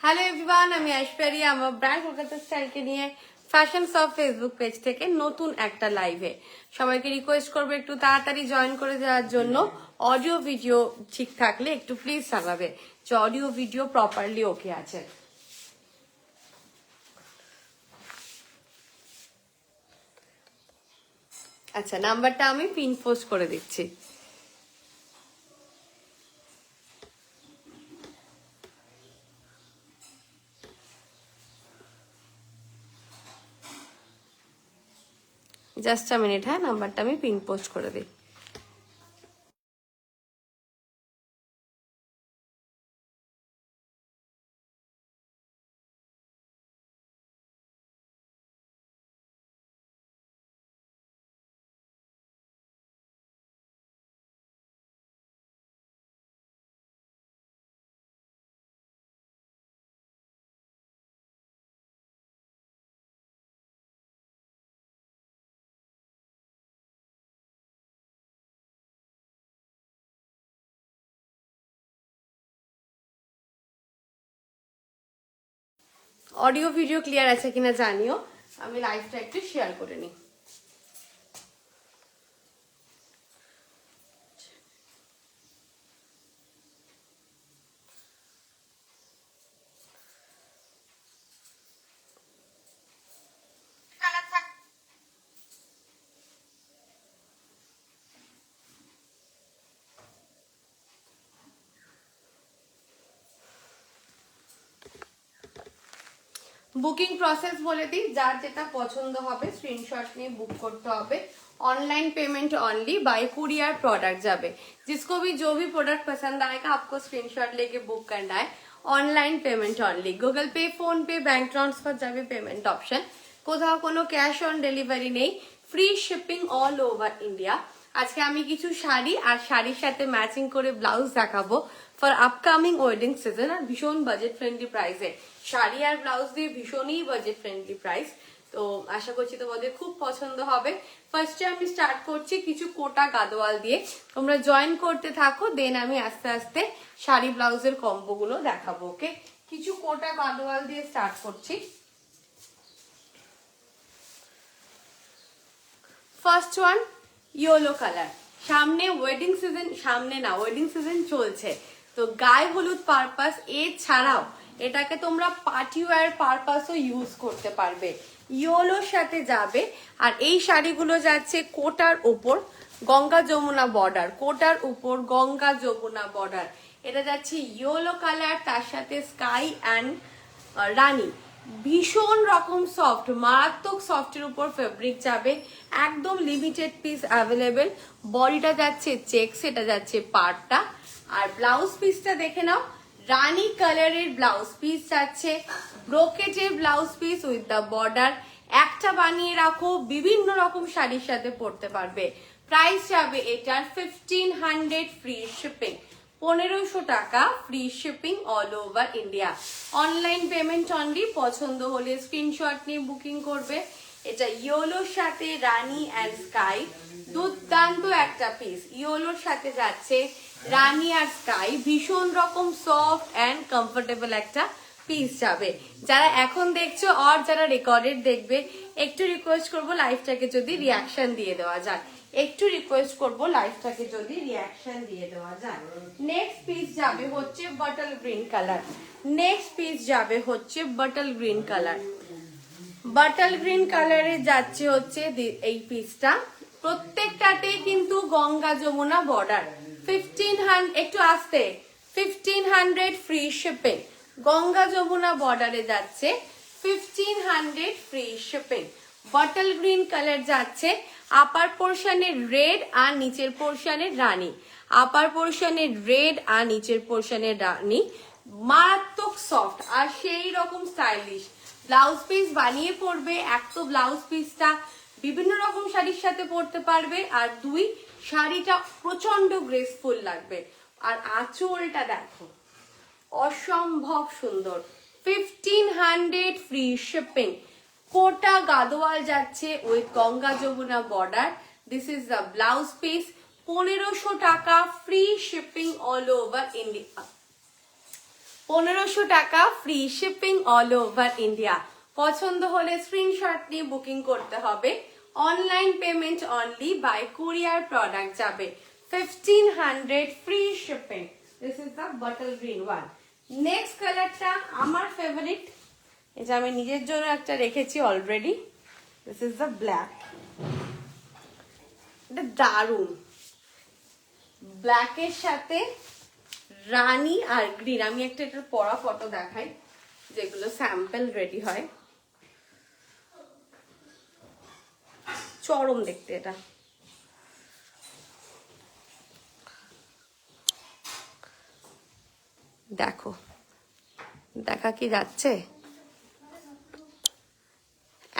Hello everyone, আমি ঐশ্বরিয়া আমার brand Kolkata স্টাইলকে নিয়ে ফ্যাশন সব ফেসবুক পেজ থেকে নতুন একটা লাইভে সবাইকে রিকোয়েস্ট করবো একটু তাড়াতাড়ি জয়েন করে যাওয়ার জন্য। অডিও ভিডিও ঠিক থাকলে একটু প্লিজ জানাবে যে অডিও ভিডিও প্রপারলি ওকে আছে। আচ্ছা, নাম্বারটা আমি পিন পোস্ট করে দিচ্ছি। জাস্ট আ মিনিট, হ্যাঁ, নাম্বারটা আমি পিন পোস্ট করে দিই। অডিও ভিডিও ক্লিয়ার আছে কিনা জানিও, আমি লাইভটা একটু শেয়ার করে নিই। बुकिंग प्रोसेस बोले दी, जार जेटा पसंद होबे स्क्रीनशॉट निये बुक करते होबे। Online payment only, bye courier product जाबे। जिसको भी जो भी प्रोडक्ट पसंद आएगा आपको स्क्रीनशॉट लेके बुक करना है। ऑनलाइन पेमेंट ओनली, गूगल पे, फोन पे, बैंक ट्रांसफार जाबे पेमेंट ऑप्शन। कोथाओ कोनो कैश ऑन डेलिवरी नहीं, free shipping all over India. আজকে আমি কিছু শাড়ি আর শাড়ির সাথে ম্যাচিং করে ব্লাউজ দেখাবো ফর আপকামিং ওয়েডিং সিজন, আর ভীষণ বাজেট ফ্রেন্ডলি প্রাইসে শাড়ি আর ব্লাউজ দিয়ে ভীষণই বাজেট ফ্রেন্ডলি প্রাইস। তো আশা করছি তোমাদের খুব পছন্দ হবে। ফার্স্টে আমি স্টার্ট করছি কিছু কোটা গাদোয়াল দিয়ে, তোমরা জয়েন করতে থাকো, দেন আমি আস্তে আস্তে শাড়ি ব্লাউজের কম্বো গুলো দেখাবো। ওকে, কিছু কোটা গাদোয়াল দিয়ে স্টার্ট করছি। First one yellow colour. সামনে ওয়েডিং সিজন, সামনে না ওয়েডিং সিজন চলছে, তো গায়ে হলুদ পারপাস এছাড়াও এটাকে তোমরা পার্টি ওয়্যার পারপাসও ইউজ করতে পারবে। ইয়েলোর সাথে যাবে, আর এই শাড়িগুলো যাচ্ছে কোটার উপর গঙ্গা যমুনা বর্ডার, কোটার উপর গঙ্গা যমুনা বর্ডার। এটা যাচ্ছে ইয়েলো কালার, তার সাথে স্কাই অ্যান্ড রানী। ভীষণ রকম সফট, মারাত্মক সফটের উপর ফেব্রিক যাবে, একদম লিমিটেড পিস অ্যাভেলেবেল। বডিটা যাচ্ছে চেকস, এটা যাচ্ছে পাড়টা। আর ব্লাউজ পিসটা দেখে নাও, রানী কালারের ব্লাউজ পিস যাচ্ছে, ব্রোকেটের blouse piece with the border. একটা বানিয়ে রাখো, বিভিন্ন রকম শাড়ির সাথে পরতে পারবে। প্রাইস যাবে এটার 1500 ফ্রি শিপিং, 1500 টাকা free shipping all over India. Online payment only, পছন্দ হলে স্ক্রিনশট নিয়ে বুকিং করবে। এটা ইয়েলোর সাথে রানী অ্যান্ড স্কাই, দুর্দান্ত একটা পিস। ইয়েলোর সাথে যাচ্ছে রানী আর স্কাই, ভীষণ রকম সফট অ্যান্ড কমফোর্টেবল একটা পিস যাবে। যারা এখন দেখছো আর যারা রেকর্ডেড দেখবে, একটু রিকোয়েস্ট করবো লাইভটাকে যদি রিয়াকশন দিয়ে দেওয়া যায়, একটু রিকোয়েস্ট করবো লাইভটাকে যদি রিয়াকশন দিয়ে দেওয়া যায়। নেক্সট পিস যাবে হচ্ছে bottle green colour. Next piece যাবে হচ্ছে bottle green colour. Bottle green কালারে যাচ্ছে হচ্ছে এই পিসটা, প্রত্যেকটাতে কিন্তু গঙ্গা যমুনা বর্ডার। 1500, একটু আসতে, 1500 ফ্রি শিপিং। গঙ্গা যমুনা বর্ডারে যাচ্ছে 1500 free shipping. Bottle green colour যাচ্ছে, আপার পোর্শনের রেড আর নিচের পোর্শনের রানী। আপার পোর্শনের রেড আর নিচের পোর্শনের রানী। মারাত্মক সফট আর সেই রকম স্টাইলিশ। ব্লাউজ পিস বানিয়ে পরবে, এক তো ব্লাউজ পিসটা বিভিন্ন রকম শাড়ির সাথে পরতে পারবে, আর দুই শাড়িটা প্রচন্ড গ্রেসফুল লাগবে। আর আঁচলটা দেখো, অসম্ভব সুন্দর। 1500 ফ্রি শিপিং। কোটা গাদোয়াল যাচ্ছে with Ganga Jamuna border. This is the blouse piece, 1500 টাকা free shipping all over India. 1500 টাকা, free shipping all over India. পছন্দ হলে স্ক্রিনশট নিয়ে বুকিং করতে হবে। Online payment only, by courier product যাবে 1500, free shipping. This is the bottle green one. Next কালারটা আমার ফেভারিট, এটা আমি নিজের জন্য একটা রেখেছি already. This is the black. এটা দারুন, ব্ল্যাকের সাথে রানী আর গ্রিন। আমি একটা এটার পরা ফটো দেখাই, যেগুলো স্যাম্পল রেডি হয়। চরম দেখতে এটা। দেখো, দেখা কি যাচ্ছে?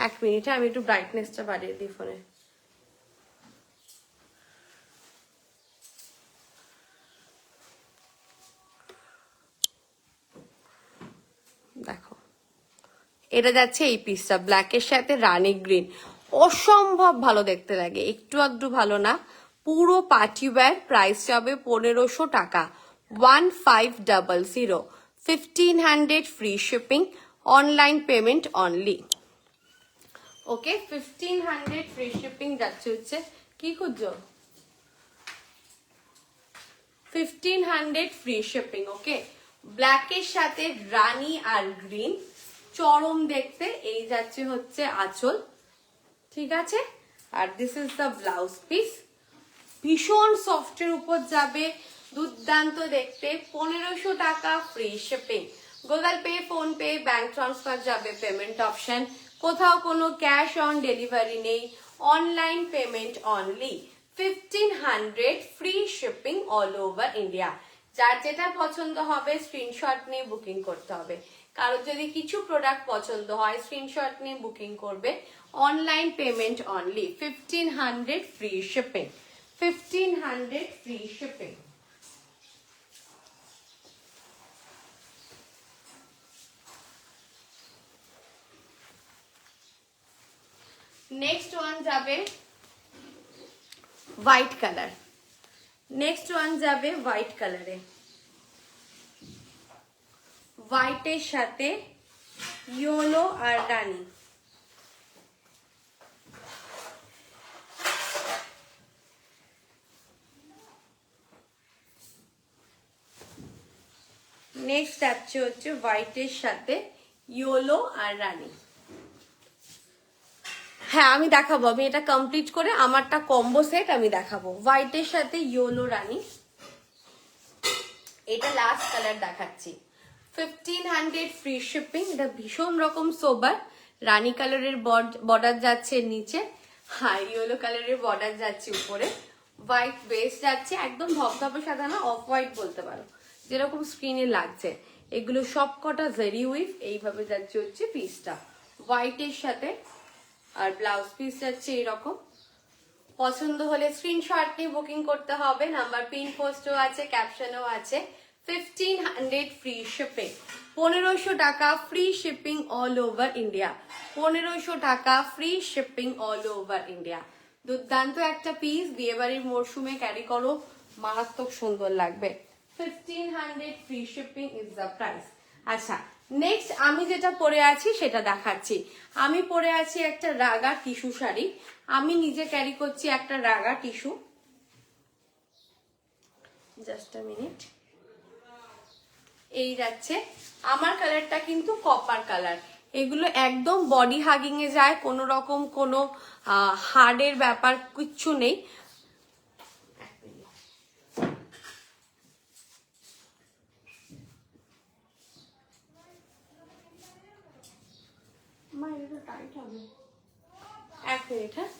এক মিনিটে আমি একটু ব্রাইটনেসটা বাড়িয়ে দিই ফোনে। দেখো, এটা যাচ্ছে এই পিসটা ব্ল্যাকের সাথে রানী গ্রিন। অসম্ভব ভালো দেখতে লাগে, একটু আধটু ভালো না, পুরো পার্টি ওয়্যার। প্রাইস যাবে 1500 টাকা, 1500, 1500, free shipping, online payment only. Okay, 1500 free shipping যাচ্ছে হচ্ছে। কি খুঁজছো? 1500 ফ্রি শিপিং। ওকে, ব্ল্যাকের সাথে রানী আর গ্রিন, চরম দেখতে। এই যাচ্ছে হচ্ছে আঁচল, ঠিক আছে? আর this is the blouse piece. ভীষণ সফটের উপর যাবে, দুর্দান্ত দেখতে। 1500 টাকা, free shipping. Google Pay, PhonePe, bank transfer যাবে পেমেন্ট অপশন। কোথাও কোনো ক্যাশ অন ডেলিভারি নেই, online payment only. 1500, free shipping all over India. যার যেটা পছন্দ হবে স্ক্রিনশট নিয়ে বুকিং করতে হবে। কারোর যদি কিছু প্রোডাক্ট পছন্দ হয় স্ক্রিনশট নিয়ে বুকিং করবে। Online payment only, 1500, free shipping, 1500, free shipping. Next one যাবে হোয়াইট কালার। নেক্সট ওয়ান যাবে হোয়াইট কালারে, হোয়াইটের সাথে ইয়েলো আর রানী। নেক্সট যাচ্ছে হচ্ছে হোয়াইটের সাথে ইয়েলো আর রানী। হ্যাঁ, আমি দেখাবো, আমি এটা কমপ্লিট করে আমারটা কম্বো সেট আমি দেখাবো। হোয়াইটের সাথে ইয়েলো রানী, এটা লাস্ট কালার দেখাচ্ছি। 1500, ফ্রি শিপিং। এটা ভীষণ রকম সোবার। রানী কালারের বর্ডার যাচ্ছে নিচে, আর ইয়েলো কালারের বর্ডার যাচ্ছে উপরে। হোয়াইট বেস যাচ্ছে, একদম ধবধবে সাদা না, অফ হোয়াইট বলতে পারো, যেরকম স্ক্রিনে লাগছে। এগুলো সব কটা জেরি উইভ। এইভাবে যাচ্ছে হচ্ছে পিসটা হোয়াইটের সাথে, আর ব্লাউজ পিস যাচ্ছে এরকম। পছন্দ হলে স্ক্রিনশট নিয়ে বুকিং করতে হবে। নাম্বার পিন পোস্টও আছে, ক্যাপশনও আছে। 1500, ফ্রি শিপিং। 1500 টাকা, free shipping all over India. 1500 টাকা, free shipping all over India. দুর্দান্ত একটা পিস, বিয়ে বাড়ির মরশুমে ক্যারি করো, মারাত্মক সুন্দর লাগবে। 1500, free shipping is the price. আচ্ছা, নেক্সট আমি যেটা পরে আছি সেটা দেখাচ্ছি। আমি পরে আছি একটা রাগা টিস্যু শাড়ি। আমি নিজে ক্যারি করছি একটা রাগা টিস্যু। Just a minute. এই যাচ্ছে, আমার কালারটা কিন্তু কপার কালার। এগুলো একদম বডি হাগিং এ যায়, কোনো রকম কোনো হার্ডের ব্যাপার কিচ্ছু নেই। এক মিনিট, হ্যাঁ।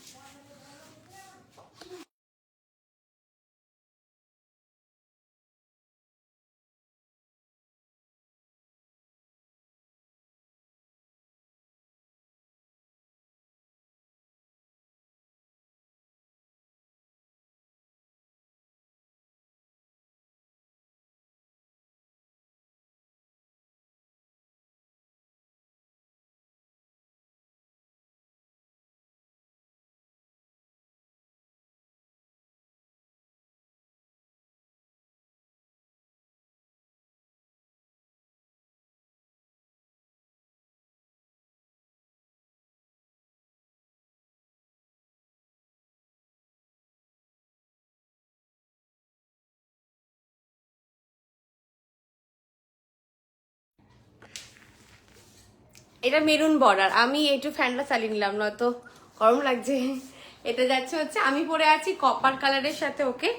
এটা মেরুন বর্ডার, আমি একটু ফ্যানটা চালিয়ে নিলাম, নয়তো গরম লাগছে। এটা যাচ্ছে হচ্ছে আমি পরে আছি কপার কালারের সাথে, ওকে,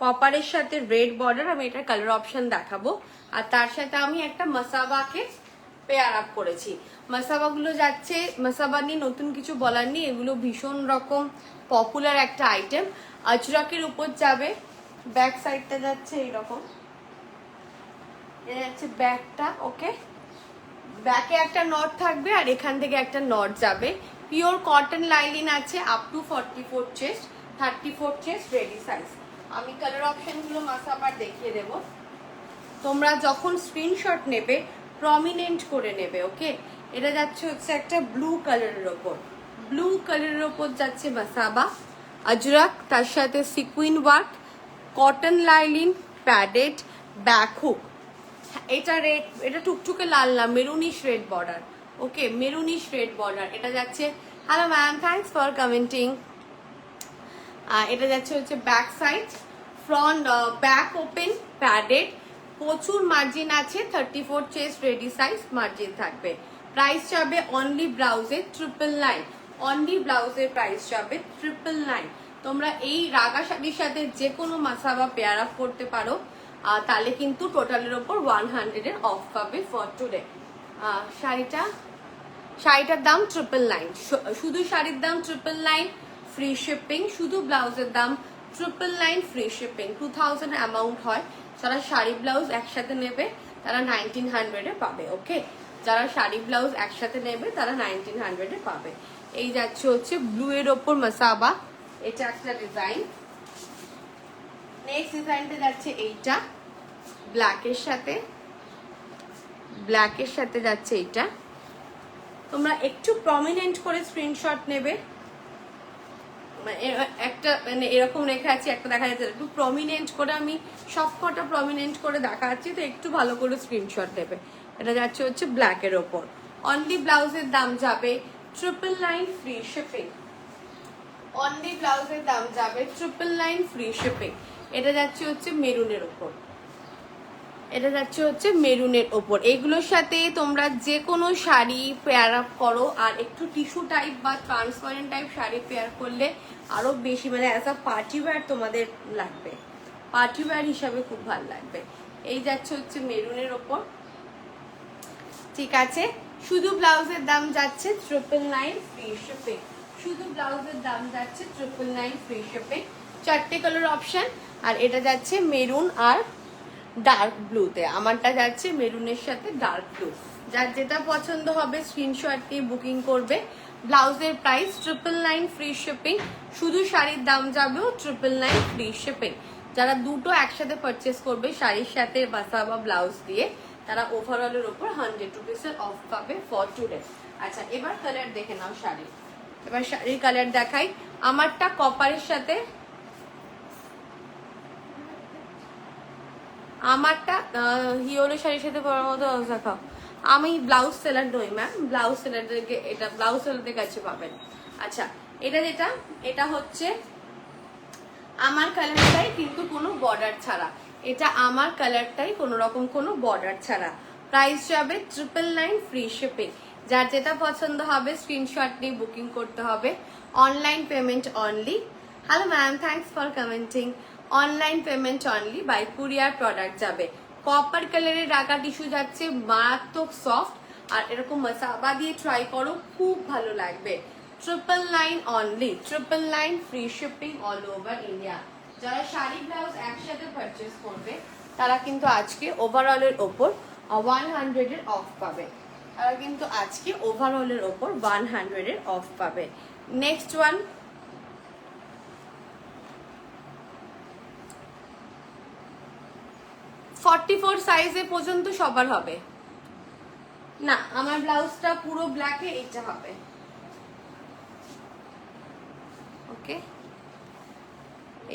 কপারের সাথে রেড বর্ডার। আমি এটার কালার অপশন দেখাবো। আর তার সাথে আমি একটা মাসাবাকে পেয়ার আপ করেছি। মাসাবাগুলো যাচ্ছে, মাসাবা নিয়ে নতুন কিছু বলার নেই, এগুলো ভীষণ রকম পপুলার একটা আইটেম। আজরাকের উপর যাবে, ব্যাক সাইডটা যাচ্ছে এইরকম, এটা যাচ্ছে ব্যাকটা, ওকে, ব্যাকে একটা নট থাকবে আর এখান থেকে একটা নট যাবে। পিওর কটন লাইলিন আছে, up to 44 chest, 34 chest ready size. আমি কালার অপশনগুলো মাসাবার দেখিয়ে দেব। তোমরা যখন স্ক্রিনশট নেবে প্রমিনেন্ট করে নেবে, ওকে। এটা যাচ্ছে হচ্ছে একটা ব্লু কালারের ওপর, ব্লু কালারের ওপর যাচ্ছে মাসাবা, আজরাক, তার সাথে sequin work, cotton lining, padded, back hook. এটা রেড, এটা টুকটুকে লাল না, মেরুনিশ রেড বর্ডার, ওকে, মেরুনিশ রেড বর্ডার। এটা যাচ্ছে, hello ma'am, thanks for commenting. এটা যাচ্ছে হচ্ছে back side, front back open, padded, প্রচুর মার্জিন আছে, 34 চেস্ট রেডি সাইজ মার্জিন থাকবে। প্রাইস যাবে অনলি ব্লাউজের 999, অনলি ব্লাউজের প্রাইস যাবে 999। তোমরা এই রাগা শাড়ির সাথে যে কোনো মাসাবা পেয়ার আপ করতে পারো, তাহলে কিন্তু টোটালের ওপর 100 এর অফ পাবে ফর টুডে। শাড়িটার দাম 999, শুধু শাড়ির দাম 999, ফ্রি শিপিং। শুধু ব্লাউজের দাম 999, ফ্রি শিপিং। 2000 অ্যামাউন্ট হয়। যারা শাড়ি ব্লাউজ একসাথে নেবে তারা 1900 এ পাবে, ওকে। যারা শাড়ি ব্লাউজ একসাথে নেবে তারা 1900 এ পাবে। এই যাচ্ছে হচ্ছে ব্লু এর ওপর মাসাবা, এটা একটা ডিজাইন। নেক্সট ডিজাইনটা যাচ্ছে এইটা, ব্ল্যাকের সাথে, ব্ল্যাকের সাথে যাচ্ছে এইটা। তোমরা একটু প্রমিনেন্ট করে স্ক্রিনশট নেবে, একটা মানে এরকম রেখে আছে, একটা দেখা যাচ্ছে, একটু প্রমিনেন্ট করে, আমি সবকটা প্রমিনেন্ট করে দেখাচ্ছি, তো একটু ভালো করে স্ক্রিনশট নেবে। এটা যাচ্ছে হচ্ছে ব্ল্যাকের ওপর। অনলি ব্লাউজের দাম যাবে 999, ফ্রি শিপিং। অনলি ব্লাউজের দাম যাবে 999, ফ্রি শিপিং। এটা যাচ্ছে হচ্ছে মেরুনের ওপর, এটা যাচ্ছে হচ্ছে মেরুনের ওপর। এগুলোর সাথে তোমরা যে কোনো শাড়ি পেয়ার আপ করো, আর একটু টিস্যু টাইপ বা ট্রান্সপারেন্ট টাইপ শাড়ি পেয়ার করলে আরো বেশি, মানে অ্যাজ আ পার্টি ওয়্যার তোমাদের লাগবে, পার্টি ওয়্যার হিসাবে খুব ভালো লাগবে। এই যাচ্ছে হচ্ছে মেরুনের ওপর, ঠিক আছে। শুধু ব্লাউজের দাম যাচ্ছে 999, ফ্রি শিপিং। শুধু ব্লাউজের দাম যাচ্ছে 999, ফ্রি শিপিং। 4টে কালার অপশন, আর এটা যাচ্ছে মেরুন আর ডার্ক ব্লুতে। আমারটা যাচ্ছে মেরুনের সাথে ডার্ক ব্লু। যার যেটা পছন্দ হবে স্ক্রিনশট দিয়ে বুকিং করবে। ব্লাউজের প্রাইস 999, ফ্রি শিপিং। শুধু শাড়ির দাম যাবেও 999, ফ্রি শিপিং। যারা দুটো একসাথে পারচেস করবে শাড়ির সাথে মাসাবা ব্লাউজ দিয়ে, তারা ওভারঅলের উপর 100 রুপিসের অফ পাবে ফর টুডে। আচ্ছা, এবার কালার দেখে নাও শাড়ি। এবার শাড়ির কালার দেখাই। আমারটা কপারের সাথে, আমারটা হিওলো শাড়ির সাথে পরার মতো দেখাও। আমি ব্লাউজ সেলার নই ম্যাম, ব্লাউজ সেলারদেরকে, এটা ব্লাউজ সেলারদের কাছে পাবেন। আচ্ছা, এটা যেটা, এটা হচ্ছে আমার কালারটাই কিন্তু কোনো বর্ডার ছাড়া, এটা আমার কালারটাই কোনো রকম কোনো বর্ডার ছাড়া। প্রাইস যাবে 999, ফ্রি শিপিং। যার যেটা পছন্দ হবে স্ক্রিনশট নিয়ে বুকিং করতে হবে। Online payment only. Hello ma'am, thanks for commenting. Online payment only, by courier product যাবে। কপার কালারের রাগা টিস্যু যাচ্ছে, মারাত্মক সফট, আর এরকম মাসাবা দিয়ে ট্রাই করো, খুব ভালো লাগবে। 999 only, 999, free shipping all over India. যারা শাড়ি ব্লাউজ একসাথে পারচেস করবে তারা কিন্তু আজকে ওভারঅলের ওপর 100 এর অফ পাবে, তারা কিন্তু আজকে ওভারঅলের ওপর 100 এর অফ পাবে। নেক্সট ওয়ান, 44 সাইজে পর্যন্ত সবার হবে না। আমার ব্লাউজটা পুরো ব্ল্যাকে, এটা হবে, ওকে।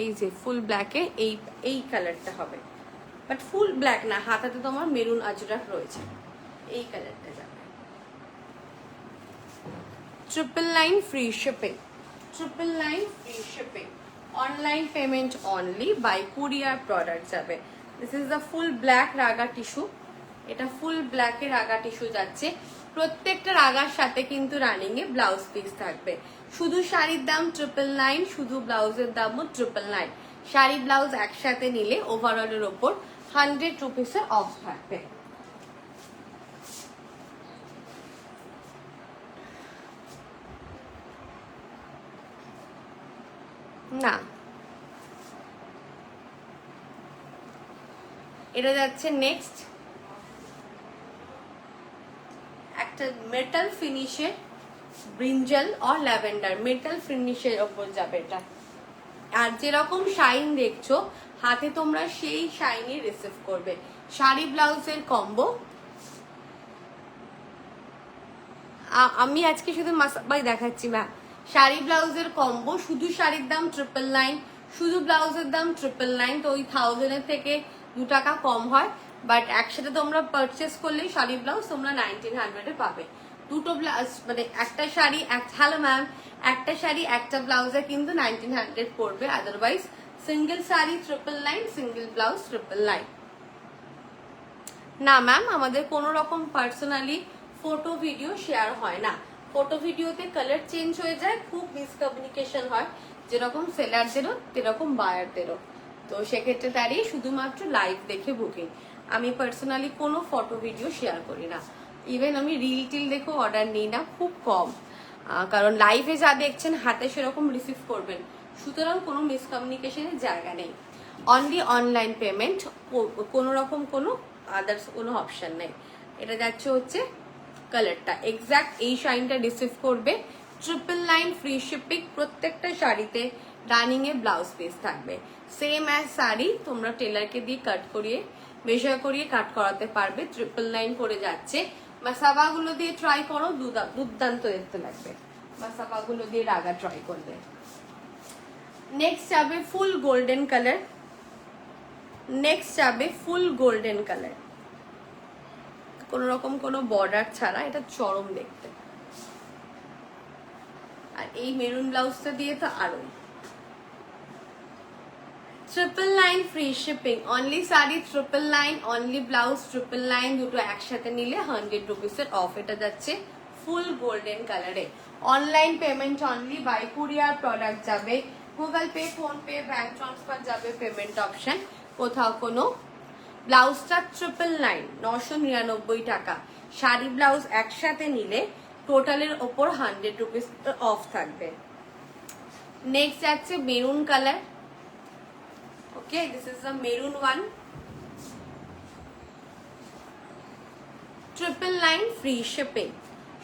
এই যে ফুল ব্ল্যাকে এই কালারটা হবে, বাট ফুল ব্ল্যাক না, হাতাতে তোমার মেরুন আজরাক রয়েছে, এই কালারটা যাবে। 999, free shipping. 999, free shipping. Online payment only, by courier product যাবে। This is the full black রাগা টিস্যু, এটা ফুল ব্ল্যাকের রাগা টিস্যু যাচ্ছে। প্রত্যেকটা রাগার সাথে কিন্তু রানিং এ ব্লাউজ পিস থাকবে। শুধু শাড়ির দাম 999, শুধু ব্লাউজের দামও 999। শাড়ি ব্লাউজ একসাথে নিলে ওভারঅলের ওপর 100 রুপিসের অফ থাকবে। না, এটা যাচ্ছে নেক্সট একটা মেটাল ফিনিশের ব্রিঞ্জাল আর ল্যাভেন্ডার, মেটাল ফিনিশের ওপর যাবে এটা। আর যেরকম শাইন দেখছো হাতে তোমরা সেই শাইনই রিসিভ করবে। শাড়ি ব্লাউজের কম্বো আমি আজকে শুধু মাসাবাই দেখাচ্ছি ম্যাম। শাড়ি ব্লাউজের কম্বো, শুধু শাড়ির দাম 999, শুধু ব্লাউজের দাম 999। তো ওই 1000 থেকে 2 টাকা কম হয়, বাট একসাথে তোমরা পারচেস করলে শাড়ি ব্লাউজ তোমরা 1900 এ পাবে। দুটো ব্লাউজ মানে একটা শাড়ি হ্যালো ম্যাম, একটা শাড়ি একটা ব্লাউজে কিন্তু 1900 পড়বে। Otherwise single sari 999, single blouse 999। না ম্যাম, আমাদের কোনো রকম পার্সোনালি ফটো ভিডিও শেয়ার হয় না। ফটো ভিডিওতে কালার চেঞ্জ হয়ে যায়, খুব মিসকমিউনিকেশন হয়, যেরকম সেলারদেরও সেরকম বায়ারদেরও। তো সেক্ষেত্রে দাঁড়িয়ে শুধুমাত্র লাইভ দেখে বুকিং। আমি পার্সোনালি কোনো ফটো ভিডিও শেয়ার করি না। ইভেন আমি রিল টিল দেখেও অর্ডার নিই না, খুব কম। কারণ লাইভে যা দেখছেন হাতে সেরকম রিসিভ করবেন, সুতরাং কোনো মিসকমিউনিকেশনের জায়গা নেই। অনলি অনলাইন পেমেন্ট, কোনো রকম কোনো আদার্স কোনো অপশন নেই। এটা যাচ্ছে হচ্ছে কালারটা এক্স্যাক্ট এই শাইনটা রিসিভ করবে। 999 ফ্রি শিপিং। প্রত্যেকটা শাড়িতে রানিং এ ব্লাউজ পিস থাকবে। সেম অ্যাজ শাড়ি তোমরা টেলারকে দিয়ে কাট করিয়ে মেজার করিয়ে কাট করাতে পারবে। 999 করে যাচ্ছে। মাসাবাগুলো দিয়ে ট্রাই করো, দুর্দান্ত দেখতে লাগবে। মাসাবাগুলো দিয়ে রাগা ট্রাই করবে। নেক্সট যাবে ফুল গোল্ডেন কালার। নেক্সট যাবে ফুল গোল্ডেন কালার, কোন রকম কোনো বর্ডার ছাড়া, এটা চরম দেখতে। আর এই মেরুন ব্লাউজটা দিয়ে তো আরোই। 999 free shipping. Only sari 999, only blouse 999। দুটো একসাথে নিলে 100 রুপিসের অফ। এটা যাচ্ছে ফুল গোল্ডেন কালারে। Online payment only, by courier product যাবে, Google Pay, PhonePe, bank transfer যাবে পেমেন্ট অপশন। কোথাও কোনো ব্লাউজটা 999, 999 টাকা। শাড়ি ব্লাউজ একসাথে নিলে টোটালের ওপর 100 রুপিস অফ থাকবে। নেক্সট যাচ্ছে maroon colour. Okay, this is the maroon one. 999 free shipping.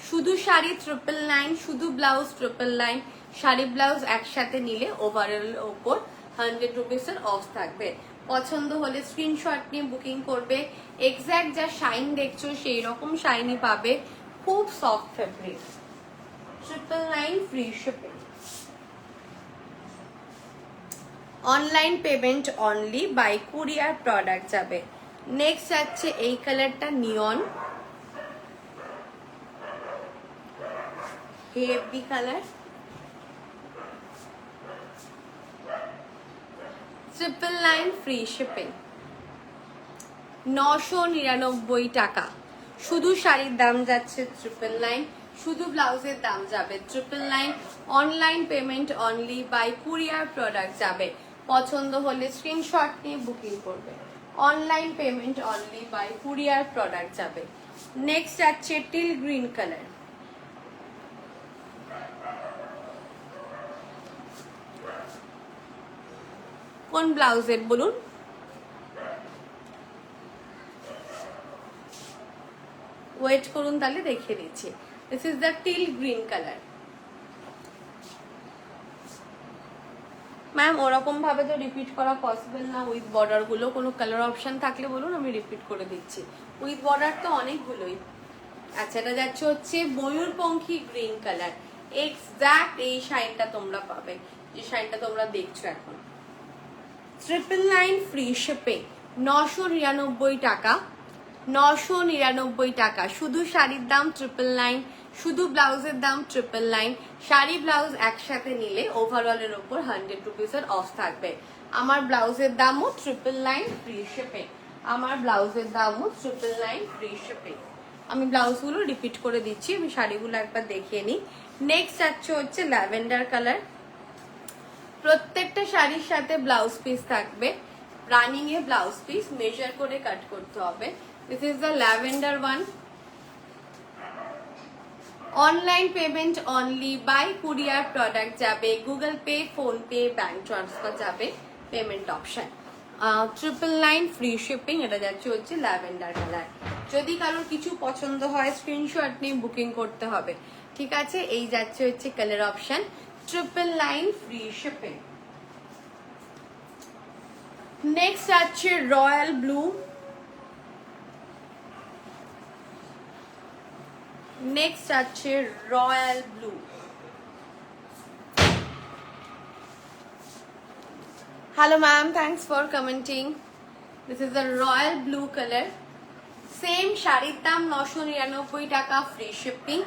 শুধু শাড়ি 999, শুধু ব্লাউজ 999। শাড়ি ব্লাউজ একসাথে নিলে ওভারঅল ওপর 100 রুপিসের অফ থাকবে। পছন্দ হলে স্ক্রিনশট নিয়ে বুকিং করবে। এক্স্যাক্ট যা শাইন দেখছো সেই রকম শাইনই পাবে, খুব soft fabric. 999 free shipping. Online payment only, by courier product যাবে। নেক্সট যাচ্ছে এই কালারটা neon heavy colour. 999 free shipping. 999 টাকা। শুধু শাড়ির দাম যাচ্ছে 999, শুধু ব্লাউজের দাম যাবে 999। Online payment only, by courier product যাবে। পছন্দ হলে স্ক্রিনশট নিয়ে বুকিং করবে। Online payment only, by courier product যাবে। নেক্সট যাচ্ছে টিল গ্রিন কালার। কোন ব্লাউজের বলুন? ওয়েট করুন, তাহলে দেখিয়ে দিচ্ছি। This is the teal green colour. Ma'am ওরকম ভাবে তো রিপিট করা পসিবল না উইথ বর্ডার গুলো। কোনো কালার অপশন থাকলে বলুন, আমি রিপিট করে দিচ্ছি। উইথ বর্ডার তো অনেকগুলোই। আচ্ছা, এটা যাচ্ছে হচ্ছে ময়ূরপঙ্খী গ্রিন কালার। এক্স্যাক্ট এই শাইনটা তোমরা পাবে, যে শাইনটা তোমরা দেখছো এখন। 999 ফ্রি শিপিং। 999 টাকা। 999 টাকা। শুধু শাড়ির দাম 999, শুধু ব্লাউজের দাম 999। শাড়ি ব্লাউজ একসাথে নিলে ওভারঅলের ওপর 100 রুপিসের অফ থাকবে। আমার ব্লাউজের দামও 999 ফ্রি শিপিং। আমার ব্লাউজের দামও 999 ফ্রি শিপিং। আমি ব্লাউজগুলো রিপিট করে দিচ্ছি, আমি শাড়িগুলো একবার দেখিয়ে নিই। নেক্সট যাচ্ছে হচ্ছে ল্যাভেন্ডার কালার। প্রত্যেকটা শাড়ির সাথে ব্লাউজ পিস থাকবে, running a blouse piece measure করে কাট করতে হবে। This is the lavender one. Online payment only, by courier product যাবে, Google Pay, PhonePe, bank transfer যাবে, পেমেন্ট অপশন। 999 free shipping. এটা যাচ্ছে হচ্ছে ল্যাভেন্ডার কালার। যদি কারোর কিছু পছন্দ হয় স্ক্রিনশট নিয়ে বুকিং করতে হবে, ঠিক আছে। এই যাচ্ছে হচ্ছে colour option, 999 free shipping. Next যাচ্ছে রয়্যাল ব্লু। নেক্সট আছে royal blue. Hello ma'am, thanks for commenting. This is the royal blue colour. Same শাড়ির দাম 999 টাকা ফ্রি শিপিং,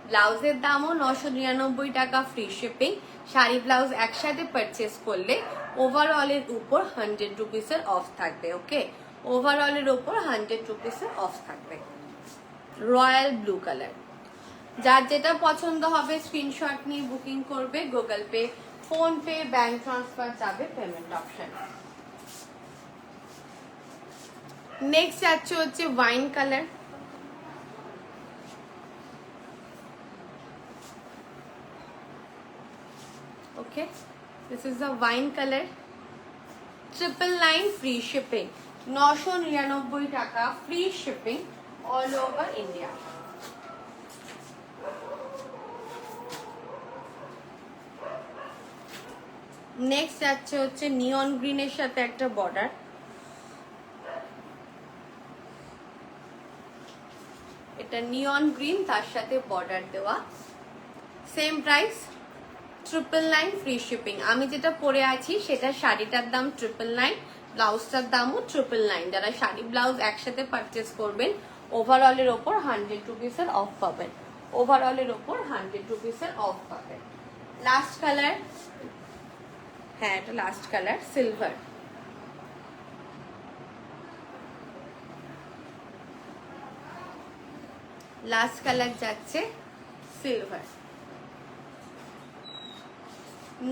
ব্লাউজের দামও 999 টাকা ফ্রি শিপিং। শাড়ি ব্লাউজ একসাথে পারচেস করলে ওভারঅলের উপর 100 রুপিসের অফ থাকবে। ওকে, ওভারঅলের উপর 100 রুপিসের অফ থাকবে। Royal blue colour. যার যেটা পছন্দ হবে স্ক্রিনশট নিয়ে বুকিং করবে, Google Pay, PhonePe, bank transfer যাবে, পেমেন্ট অপশন। নেক্সট যাচ্ছে হচ্ছে wine colour. Okay, this is the wine colour. 999 free shipping, 999 টাকা free shipping all over India. Next যাচ্ছে হচ্ছে নিয়ন গ্রিনের সাথে একটা বর্ডার। এটা নিয়ন গ্রিন, তার সাথে বর্ডার দেওয়া, সেম প্রাইস 999 ফ্রি শিপিং। আমি যেটা পরে আছি সেটা শাড়িটার দাম 999, ব্লাউজটার দামও 999। যারা শাড়ি ব্লাউজ একসাথে পারচেস করবেন ওভারঅলের ওপর 100 রুপিসের অফ পাবেন, ওভারঅলের ওপর 100 রুপিসের অফ পাবেন। লাস্ট কালার, হ্যাঁ এটা last colour, silver. Last colour যাচ্ছে সিলভার।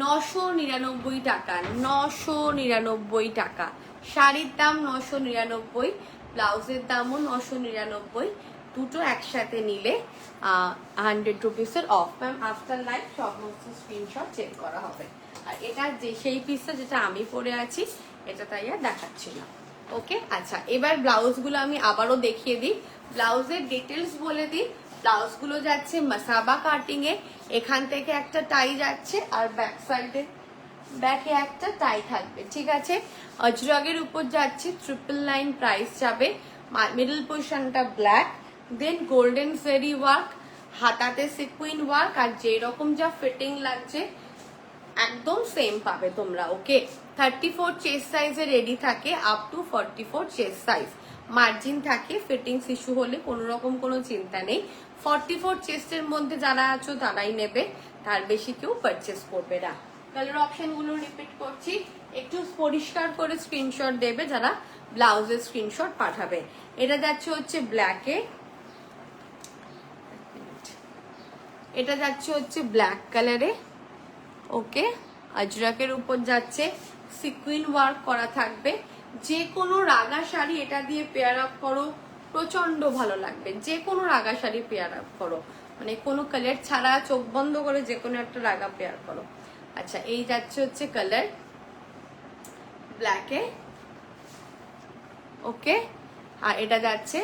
999 টাকা, 999 টাকা। শাড়ির দাম 999, ব্লাউজের দামও 999, দুটো একসাথে নিলে 100 রুপিসের অফ। ম্যাম আফটার লাইভ সমস্ত স্ক্রিনশট চেক করা হবে। আর এটা যে সেই পিসটা যেটা আমি পরে আছি এটা তাই আর দেখাচ্ছি না। ওকে, আচ্ছা এবার ব্লাউজগুলো আমি আবারও দেখিয়ে দিই, ব্লাউজের ডিটেলস বলে দিই। ব্লাউজগুলো যাচ্ছে মাসাবা কাটিং এ, এখান থেকে একটা টাই যাচ্ছে আর ব্যাক সাইডে ব্যাকে একটা টাই থাকবে, ঠিক আছে। অজরকের উপর যাচ্ছে 999 প্রাইস যাবে। মিডল পজিশনটা black, then golden zari work, হাতাতে সিকুইন ওয়ার্ক, আর যেরকম যা ফিটিং লাগছে একদম সেম পাবে তোমরা। ওকে, 34 চেস্ট সাইজে রেডি থাকে, up to 44 chest size. Margin থাকে, ফিটিংস ইস্যু হলে কোনো রকম কোনো চিন্তা নেই। 44 চেস্টের মধ্যে যারা আছো তারাই নেবে, তার বেশি কেউ পারচেস করবে না। কালার অপশন গুলো রিপিট করছি, একটু পরিষ্কার করে স্ক্রিনশট দেবে যারা ব্লাউজের স্ক্রিনশট পাঠাবে। এটা যাচ্ছে হচ্ছে ব্ল্যাকে, এটা যাচ্ছে হচ্ছে ব্ল্যাক কালারে। ওকে, আজরাকের উপর যাচ্ছে সিকুইন ওয়ার্ক করা থাকবে। যে কোনো রাগা শাড়ি এটা দিয়ে পেয়ার আপ করো, প্রচন্ড ভালো লাগবে। যে কোনো রাগা শাড়ি পেয়ার আপ করো, মানে কোনো কালার ছাড়া চোখ বন্ধ করে যে কোনো একটা রাগা পেয়ার করো। আচ্ছা, এই যাচ্ছে হচ্ছে কালার ব্ল্যাকে। ওকে, আর এটা যাচ্ছে,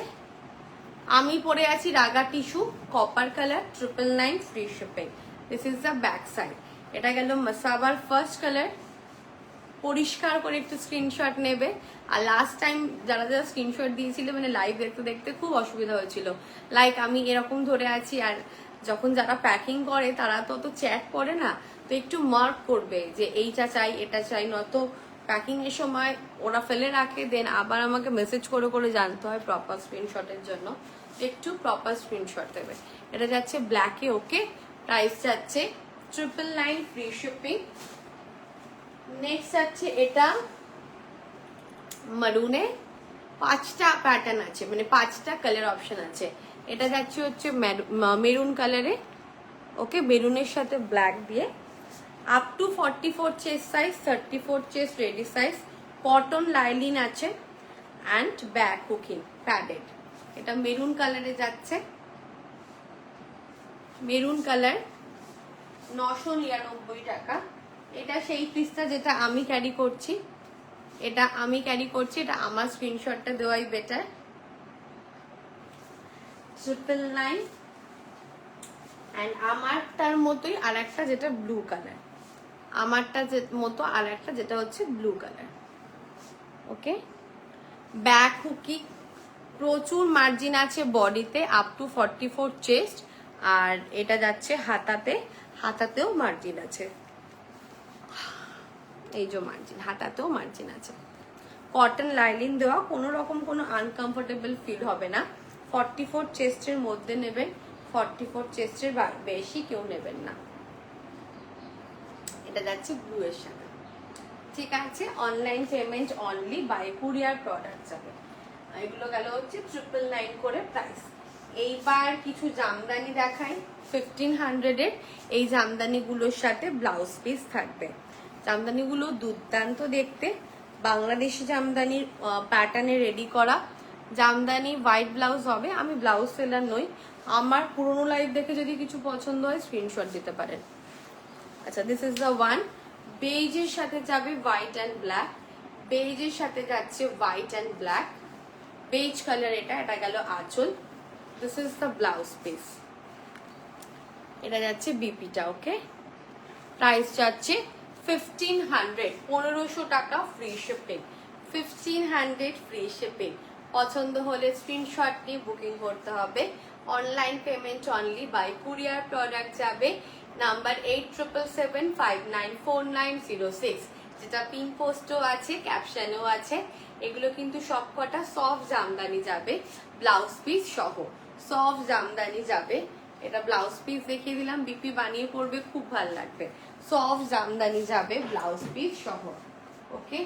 আমি পরে আছি রাগা tissue copper colour, 999 free shipping. This is the back side. এটা গেল মাসাবার ফার্স্ট কালার। পরিষ্কার করে একটু স্ক্রিনশট নেবে। আর লাস্ট টাইম যারা যারা স্ক্রিনশট দিয়েছিল, মানে লাইভ দেখতে দেখতে খুব অসুবিধা হয়েছিল। লাইক আমি এরকম ধরে আছি, আর যখন যারা প্যাকিং করে তারা তো অত চ্যাট করে না, তো একটু মার্ক করবে যে এইটা চাই এটা চাই, নয়তো প্যাকিং এর সময় ওরা ফেলে রাখে, দেন আবার আমাকে মেসেজ করে করে জানতে হয় প্রপার স্ক্রিনশটের জন্য। একটু প্রপার স্ক্রিনশট দেবে। এটা যাচ্ছে ব্ল্যাকে। ওকে, প্রাইস যাচ্ছে 999 ফ্রি শিপিং। নেক্সট যাচ্ছে এটা মারুনে, 5টা প্যাটার্ন আছে, মানে 5টা কালার অপশন আছে। এটা যাচ্ছে হচ্ছে মেরুন কালারে, ওকে, মেরুনের সাথে ব্ল্যাক দিয়ে। Up to 44 chest size, 34 chest ready size, cotton lining আছে অ্যান্ড ব্যাক হুকিং প্যাডেড। এটা মেরুন কালারে যাচ্ছে, মেরুন কালার, 999 টাকা। এটা সেই পিসটা যেটা আমি ক্যারি করছি, এটা আমি ক্যারি করছি, এটা আমার স্ক্রিনশটটা দেওয়াই বেটার। 999 অ্যান্ড আমারটার মতোই আর একটা যেটা ব্লু কালার, আমারটা মতো আর একটা যেটা হচ্ছে ব্লু কালার, ওকে। ব্যাক হুকি, প্রচুর মার্জিন আছে বডিতে, আপ টু 44 চেস্ট। আর এটা যাচ্ছে হাতাতে, হাতাতেও মার্জিন আছে, এই যে মার্জিন, হাতাতেও মার্জিন আছে। কটন লাইলিন দেওয়া, কোনো রকম কোনো আনকমফোর্টেবল ফিল হবে না। 44 চেস্টের মধ্যে নেবেন, 44 চেস্টের বেশি কেউ নেবেন না। এটা যাচ্ছে ব্লু এর সাথে, ঠিক আছে। Online payment only, by courier product যাবে। এগুলো গেল হচ্ছে 999 করে প্রাইস। এইবার কিছু জামদানি দেখাই 1500 এর। এই জামদানিগুলোর সাথে ব্লাউজ পিস থাকবে। জামদানিগুলো দুর্দান্ত দেখতে, বাংলাদেশি জামদানির প্যাটার্নে রেডি করা জামদানি। হোয়াইট ব্লাউজ হবে। আমি ব্লাউজ সেলার নই, আমার পুরোনো লাইভ দেখে যদি কিছু পছন্দ হয় স্ক্রিনশট দিতে পারেন। আচ্ছা, দিস ইজ দ্য ওয়ান। বেজের সাথে যাবে হোয়াইট অ্যান্ড ব্ল্যাক, বেজের সাথে যাচ্ছে white and black, beige colour. এটা গেল আঁচল। This is the blouse piece. এটা যাচ্ছে বিপিটা, ওকে। প্রাইস যাচ্ছে 1500, 1500 টাকা ফ্রি শিপিং, 1500 ফ্রি শিপিং। পছন্দ হলে স্ক্রিনশট নিয়ে বুকিং করতে হবে। Online payment only, by courier product যাবে। নাম্বার 8777594906, যেটা পিন পোস্টও আছে, ক্যাপশনও আছে। এগুলো কিন্তু সবকটা সফট জামদানি যাবে, ব্লাউজ পিস সহ সফট জামদানি যাবে। এটা ব্লাউজ পিস দেখিয়ে দিলাম, বিপি বানিয়ে পড়বে, খুব ভালো লাগবে। সফট জামদানি যাবে ব্লাউজ পিস সহ, ওকে।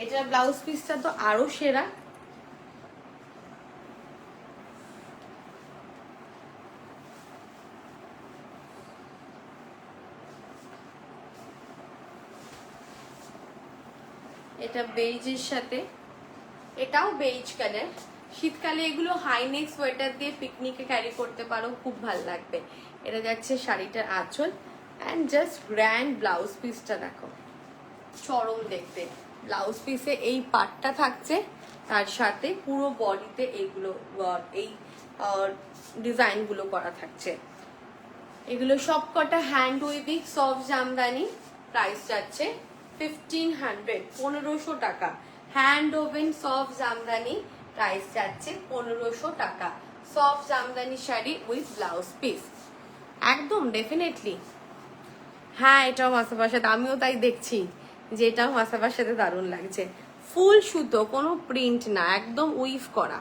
এটা ব্লাউজ পিসটা তো আরো সেরা। এটা বেজের সাথে, এটাও বেজ কালার। শীতকালে এগুলো হাইনেক সোয়েটার দিয়ে পিকনিকে ক্যারি করতে পারো, খুব ভালো লাগবে। এটা যাচ্ছে শাড়িটার আঁচল অ্যান্ড জাস্ট গ্র্যান্ড ব্লাউজ পিসটা দেখো, চরম দেখতে। ব্লাউজ পিসে এই পাটটা থাকছে, তার সাথে পুরো বডিতে এইগুলো এই ডিজাইনগুলো করা থাকছে। এগুলো সবকটা hand weaving soft Jamdani. Price যাচ্ছে 1500, 1500 টাকা। Hand woven soft Jamdani, price যাচ্ছে 1500 টাকা। Soft Jamdani sari with blouse piece, একদম ডেফিনেটলি। হ্যাঁ, এটাও মাসাবার সাথে, আমিও তাই দেখছি যে এটাও মাসাবার সাথে দারুণ লাগছে। ফুল সুতো, কোনো প্রিন্ট না, একদম উইভ করা।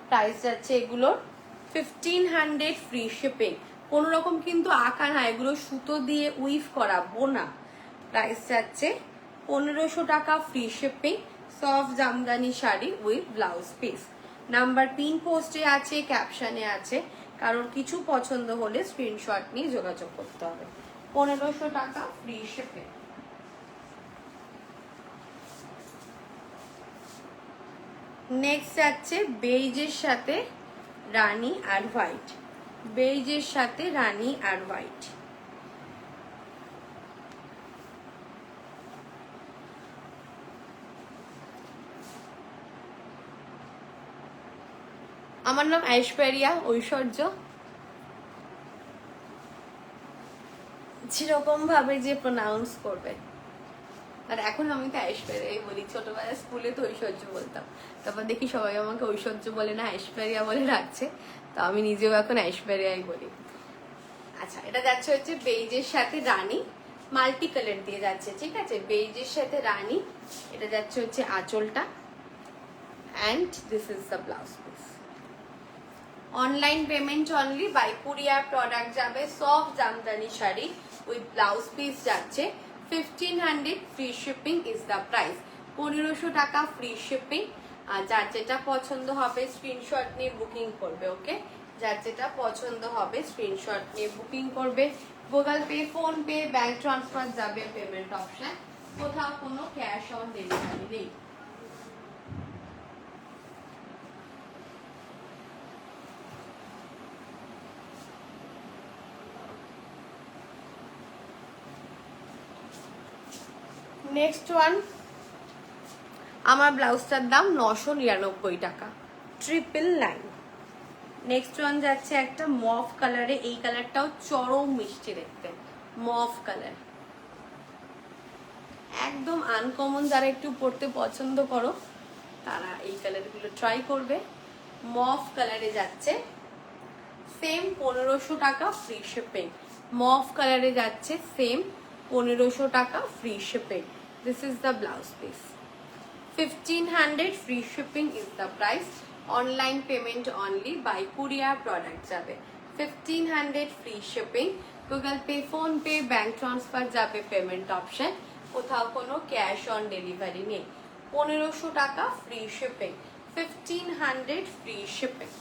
প্রাইস যাচ্ছে এগুলোর 1500 ফ্রি শিপিং। কোনো রকম কিন্তু আঁকা না, এগুলো সুতো দিয়ে উইভ করা, বোনা। প্রাইস যাচ্ছে 1500 টাকা free shipping. Soft Jamdani sari with blouse piece. Number pin পোস্টে আছে, ক্যাপশনে আছে। কারণ কিছু পছন্দ হলে স্ক্রিনশট নিয়ে যোগাযোগ করতে হবে। 1500 টাকা ফ্রি শিপিং। নেক্সট যাচ্ছে বেজের সাথে রানী আর হোয়াইট, বেজের সাথে রানী আর হোয়াইট। আমার নাম ঐশ্বরিয়া, ঐশ্বর্য। যেরকম ভাবে যে প্রোনাউন্স করবে। আর এখন আমি তো ঐশ্বরিয়াই বলি, ছোটবেলায় স্কুলে তো ঐশ্বর্য বলতাম, তারপর দেখি সবাই আমাকে ঐশ্বর্য বলে না, ঐশ্বরিয়া বলে রাখছে, তো আমি নিজেও এখন ঐশ্বরিয়াই বলি। আচ্ছা, এটা যাচ্ছে হচ্ছে বেজের সাথে রানী, মাল্টি কালার দিয়ে যাচ্ছে, ঠিক আছে। বেজের সাথে রানী, এটা যাচ্ছে হচ্ছে আঁচলটা and this is the blouse piece. Online payment only, by courier product যাবে। Soft Jamdani sari with blouse piece যাচ্ছে 1500 free shipping is the price. 1500 টাকা ফ্রি শিপিং। আর যার যেটা পছন্দ হবে স্ক্রিনশট নিয়ে বুকিং করবে। ওকে, যার যেটা পছন্দ হবে স্ক্রিনশট নিয়ে বুকিং করবে। Google Pay, PhonePe, bank transfer যাবে পেমেন্ট অপশন, কোথাও কোনো ক্যাশ অন ডেলিভারি নেই। নেক্সট ওয়ান, আমার ব্লাউজটার দাম 999 টাকা, 999। নেক্সট ওয়ান যাচ্ছে একটা মফ কালারে, এই কালারটাও চরম মিষ্টি দেখতে, মফ কালার, একদম আনকমন। যারা একটু পরতে পছন্দ করো তারা এই কালারগুলো ট্রাই করবে। মফ কালারে যাচ্ছে, সেম 1500 টাকা ফ্রি শিপিং। মফ কালারে যাচ্ছে সেম 1500 টাকা free shipping. This is the blouse piece. 1500 free shipping is the price. Online payment only, by courier product যাবে 1500 free shipping। Google Pay, Phone Pay, bank transfer যাবে payment option, কোথাও কোনো cash on delivery নেই। 1500 টাকা free shipping, 1500 free shipping.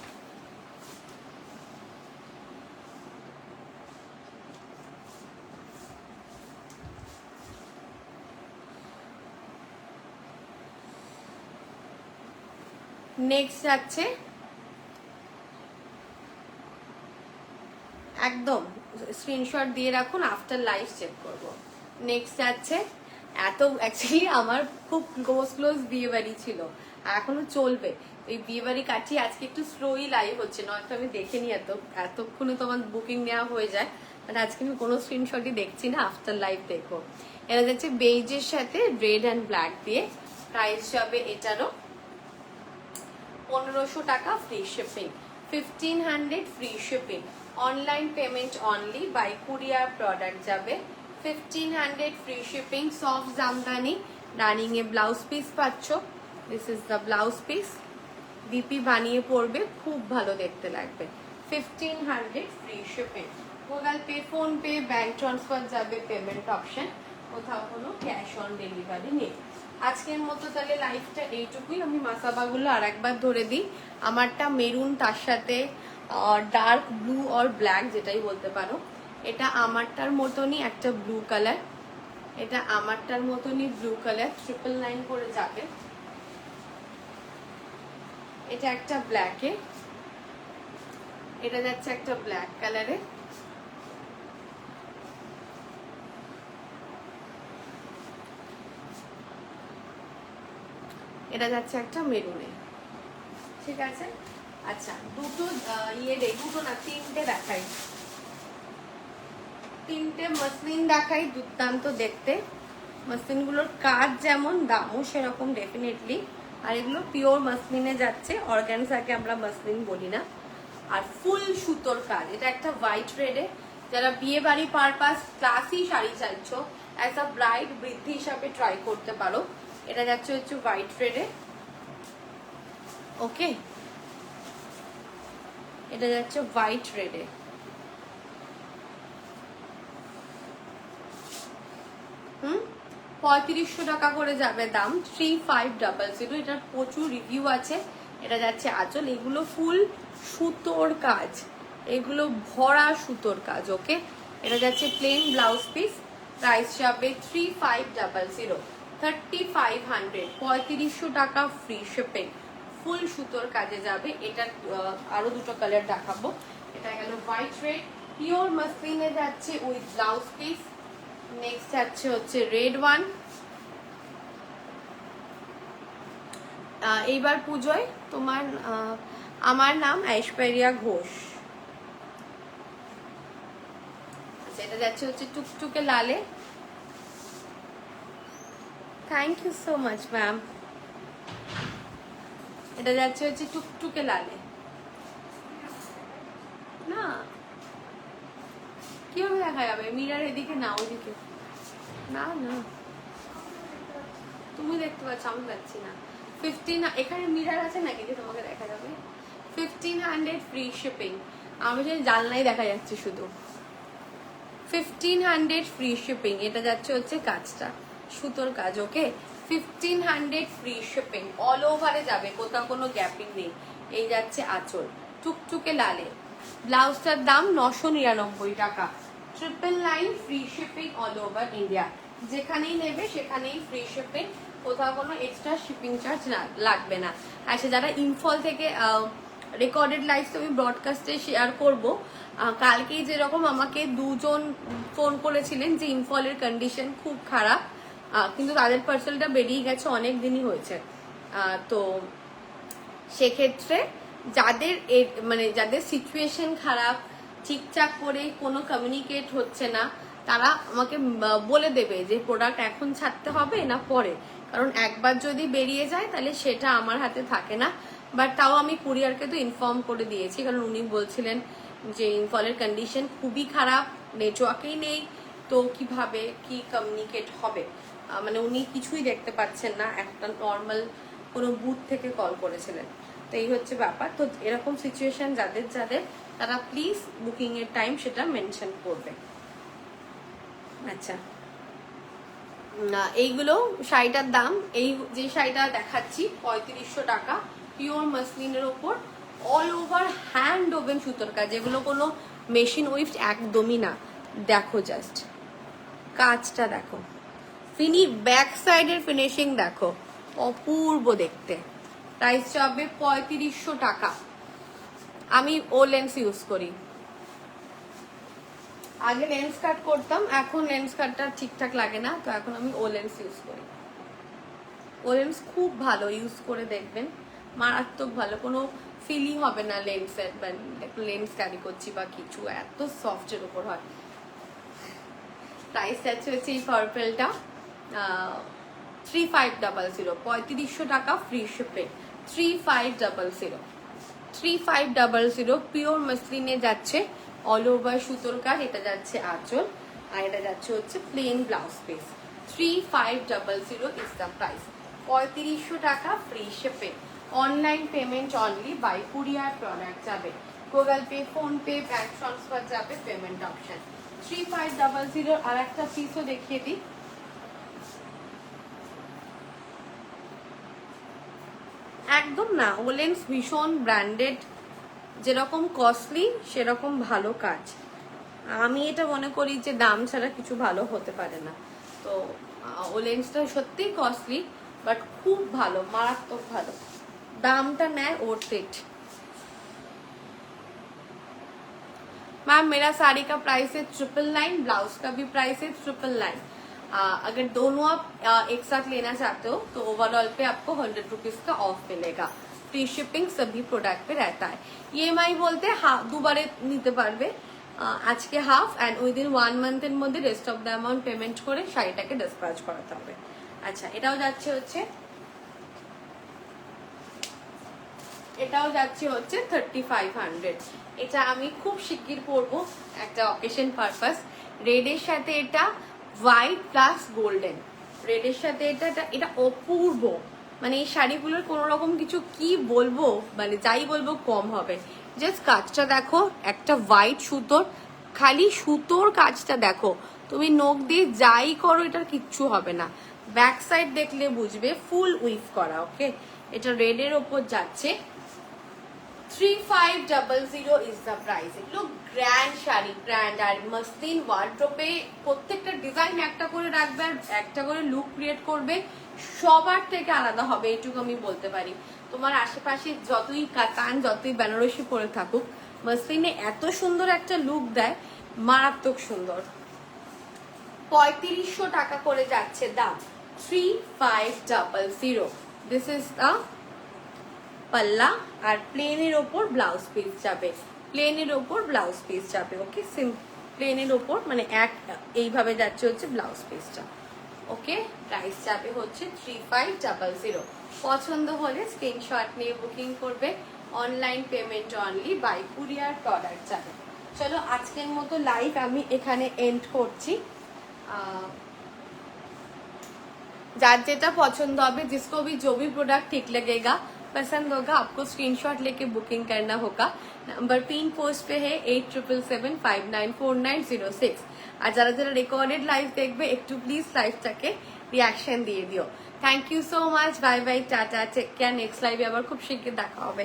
Next যাচ্ছে একদম screenshot দিয়ে রাখুন, আফটার লাইভ চেক করব। নেক্সট যাচ্ছে, এত অ্যাকচুয়ালি আমার খুব ক্লোজ বিয়ে বাড়ি ছিল, এখনো চলবে। এই বিয়ে বাড়ি কাটিয়ে আজকে একটু স্লোই লাইভ হচ্ছে, নয়তো আমি দেখিনি এতক্ষণে তোমার বুকিং নেওয়া হয়ে যায়। মানে আজকে আমি কোনো স্ক্রিনশটই দেখছি না, আফটার লাইভ দেখো। এরা যাচ্ছে বেইজের সাথে রেড অ্যান্ড ব্ল্যাক দিয়ে, প্রাইস যাবে এটারও 1500 টাকা free shipping, 1500 free shipping. Online payment only, by courier product যাবে 1500 free shipping. Soft Jamdani running a blouse piece পাচ্ছ। This is the blouse piece, BP বানিয়ে পরবে, খুব ভালো দেখতে লাগবে। 1500 free shipping. Google Pay, PhonePe, bank transfer যাবে payment option, কোথাও কোনো ক্যাশ অন ডেলিভারি নেই। আজকের মতো তাহলে লাইফটা এইটুকুই। আমি মাসাবাগুলো আর একবার ধরে দিই। আমারটা মেরুন, তার সাথে ডার্ক ব্লু অর ব্ল্যাক যেটাই বলতে পারো। এটা আমারটার মতনই একটা ব্লু কালার, এটা আমারটার মতনই ব্লু কালার, 999 করে যাবে। এটা একটা ব্ল্যাকে, এটা যাচ্ছে একটা ব্ল্যাক কালারে, এটা যাচ্ছে একটা মেরুনে। ঠিক আছে, আচ্ছা দুটো দুটো না তিনটে দেখাই, তিনটে মসলিন দেখাই, দুর্দান্ত দেখতে। মসলিনগুলোর কাজ যেমন, দামও সেরকম ডেফিনেটলি। আর এগুলো পিওর মসলিনে যাচ্ছে, অর্গানজাকে আমরা মসলিন বলি না। আর ফুল সুতোর কাজ, এটা একটা হোয়াইট রেডে। যারা বিয়ে বাড়ি পারপাস ক্লাসি শাড়ি চাইছো, অ্যাজ আ ব্রাইড বৃদ্ধি হিসাবে ট্রাই করতে পারো। এটা যাচ্ছে হচ্ছে হোয়াইট রেডে। ওকে, এটা যাচ্ছে হোয়াইট রেডে। 3500 টাকা করে যাবে দাম, 3500। এটার প্রচুর রিভিউ আছে। এটা যাচ্ছে আঁচল, এগুলো ফুল সুতোর কাজ, এগুলো ভরা সুতোর কাজ। ওকে, এটা যাচ্ছে প্লেন ব্লাউজ পিস, প্রাইস যাবে 3500, 3500, 3500 টাকা ফ্রি শিপিং। ফুল সুতোর কাজে যাবে। এটা আরো দুটো কালার দেখাবো। এটা গেল হোয়াইট রেড, পিওর মাসলিনে যাচ্ছে উইথ ব্লাউজ পিস। নেক্সট যাচ্ছে হচ্ছে রেড ওয়ান। এইবার পুজোয় তোমার আমার নাম ঐশ্বরিয়া ঘোষ। আচ্ছা, এটা যাচ্ছে হচ্ছে টুকটুকে লালে। Thank you so much ma'am. এটা যাচ্ছে হচ্ছে টুকটুকে লালে। না কিভাবে দেখা যাবে, মিরার এদিকে না ওদিকে, না না তুমি দেখতে পাচ্ছ, আমি পাচ্ছি না। 15, এখানে মিরার আছে নাকি যে তোমাকে দেখা যাবে? 1500 ফ্রি শিপিং। আমি জানি জানলাই দেখা যাচ্ছে শুধু। 1500 ফ্রি শিপিং। এটা যাচ্ছে হচ্ছে কাজটা সুতোর কাজ। ওকে, 1500 ফ্রি শিপিং, অল ওভারে যাবে, কোথাও কোনো গ্যাপিং নেই। এই যাচ্ছে আঁচল, টুকটুকে লালে, ব্লাউজটার দাম 999 টাকা, 999 free shipping all over India. যেখানেই নেবে সেখানেই ফ্রি শিপিং, কোথাও কোনো এক্সট্রা শিপিং চার্জ লাগবে না। আচ্ছা, যারা ইম্ফল থেকে রেকর্ডেড লাইভ তো আমি ব্রডকাস্টে শেয়ার করবো। কালকেই যেরকম আমাকে দুজন ফোন করেছিলেন যে ইম্ফলের কন্ডিশন খুব খারাপ, কিন্তু তাদের পার্সেলটা বেরিয়ে গেছে, অনেক দিনই হয়েছে। তো সেক্ষেত্রে যাদের মানে যাদের সিচুয়েশন খারাপ, ঠিকঠাক করে কোনো কমিউনিকেট হচ্ছে না, তারা আমাকে বলে দেবে যে প্রোডাক্ট এখন ছাড়তে হবে না পরে, কারণ একবার যদি বেরিয়ে যায় তাহলে সেটা আমার হাতে থাকে না। বাট তাও আমি কুরিয়ারকে তো ইনফর্ম করে দিয়েছি, কারণ উনি বলছিলেন যে ইম্ফলের কন্ডিশন খুবই খারাপ, নেটওয়ার্কেই নেই, তো কিভাবে কি কমিউনিকেট হবে, মানে উনি কিছুই দেখতে পাচ্ছেন না, একটা নর্মাল কোনো বুথ থেকে কল করেছিলেন। তো এই হচ্ছে ব্যাপার। তো এরকম সিচুয়েশন যাদের যাদের, তারা প্লিজ বুকিং এর টাইম সেটা মেনশন করবে। আচ্ছা, এইগুলো শাড়িটার দাম, এই যে শাড়িটা দেখাচ্ছি 3500 টাকা, পিওর মাসলিনের ওপর, অল ওভার হ্যান্ড ওভেন সুতোর কাজ, যেগুলো কোনো মেশিন উইফট একদমই না। দেখো জাস্ট কাজটা দেখো, ব্যাক সাইডের ফিনিশিং দেখো, অপূর্ব দেখতে। প্রাইস হবে 3500 টাকা। আমি ও লেন্স ইউজ করি, আগে লেন্স কাট করতাম, এখন লেন্স কাটটা ঠিকঠাক লাগে না, তো এখন আমি ও লেন্স ইউজ করি। ও লেন্স খুব ভালো, ইউজ করে দেখবেন, মারাত্মক ভালো, কোনো ফিলই হবে না লেন্সের, লেন্স ক্যারি করছি বা কিছু, এত সফটের উপর হয়। প্রাইস আছে হচ্ছে এই পার্পেলটা 3500, 3500 টাকা ফ্রি শিপিং, 3500, 3500 পিওর মাসলিনে যাচ্ছে, অল ওভার সুতোর কাজ, এটা যাচ্ছে আঁচল, আর এটা যাচ্ছে হচ্ছে plain blouse piece. 3500 is the price, 3500 টাকা free shipping, online payment only, by courier product যাবে, Google Pay, PhonePe, bank transfer যাবে, পেমেন্ট অপশন। 3500 আর একটা পিসও দেখিয়ে দিই, একদম না ওলেন্স ভীষণ ব্র্যান্ডেড, যেরকম কস্টলি সেরকম ভালো কাজ। আমি এটা মনে করি যে দাম ছাড়া কিছু ভালো হতে পারে না। তো ওলেন্সটা সত্যিই কস্টলি, বাট খুব ভালো, মারাত্মক ভালো, দামটা নেয় ওর্থ ইট। मैम मेरा साड़ी का प्राइस है 999, ब्लाउज का भी प्राइस है 999। अगर दोनों आप एक साथ लेना चाहते हो तो ओवरऑल पे आपको 100 रुपीज का ऑफ मिलेगा। फ्री शिपिंग सभी प्रोडक्ट पे रहता है। EMI बोलते हैं দুবারে নিতে পারবে, আজকে হাফ অ্যান্ড উইদিন 1 মান্থের মধ্যে rest of the amount payment করে শাড়িটাকে ডিসপ্যাচ করাতে হবে। আচ্ছা, এটাও যাচ্ছে হচ্ছে 3500। এটা আমি খুব শিগগির পরবো, একটা অকেশন পারপাস। রেডের সাথে এটা হোয়াইট প্লাস গোল্ডেন, রেডের সাথে এটা অপূর্ব, মানে এই শাড়িগুলোর কোনো রকম কিছু কি বলবো, মানে যাই বলবো কম হবে। জাস্ট কাজটা দেখো, একটা হোয়াইট সুতোর, খালি সুতোর কাজটা দেখো, তুমি নখ দিয়ে যাই করো এটার কিচ্ছু হবে না। ব্যাক সাইড দেখলে বুঝবে ফুল উইভ করা। ওকে, এটা রেডের ওপর যাচ্ছে, 3500 ইজ দ্য প্রাইস। এগুলো গ্র্যান্ড শাড়ি, গ্র্যান্ড, আর মসলিন ওয়ার্ড্রোপে প্রত্যেকটা ডিজাইন একটা করে রাখবে আর একটা করে লুক ক্রিয়েট করবে, সবার থেকে আলাদা হবে, এইটুকু আমি বলতে পারি। তোমার আশেপাশে যতই কাতান, যতই বেনারসি পরে থাকুক, মসলিনে এত সুন্দর একটা লুক দেয়, মারাত্মক সুন্দর। 3500 টাকা করে যাচ্ছে দাম, 3500। দিস ইজ দ্য পাল্লা, আর প্লেনের ওপর ব্লাউজ পিস যাবে, প্লেনের ওপর ব্লাউজ পিস যাবে। ওকে, প্লেনের ওপর মানে এইভাবে যাচ্ছে হচ্ছে ব্লাউজ পিসটা। ওকে, প্রাইস যাবে হচ্ছে 3500। পছন্দ হলে স্ক্রিনশট নিয়ে বুকিং করবে, online payment only, by courier product যাবে। চলো আজকের মতো লাইভ আমি এখানে এন্ড করছি। যার যেটা পছন্দ হবে, जिसको भी जो भी प्रोडक्ट ठीक लगेगा, पसंद होगा, आपको स्क्रीनशॉट लेके बुकिंग करना होगा। नंबर पिन पोस्ट पे है 8777594906। আর যারা যারা রেকর্ডেড লাইভ দেখবে একটু প্লিজ লাইভটাকে রিয়াকশন দিয়ে দিও। Thank you so much, bye bye, tata, take care. Next লাইভে আবার খুব শীঘ্র দেখা হবে।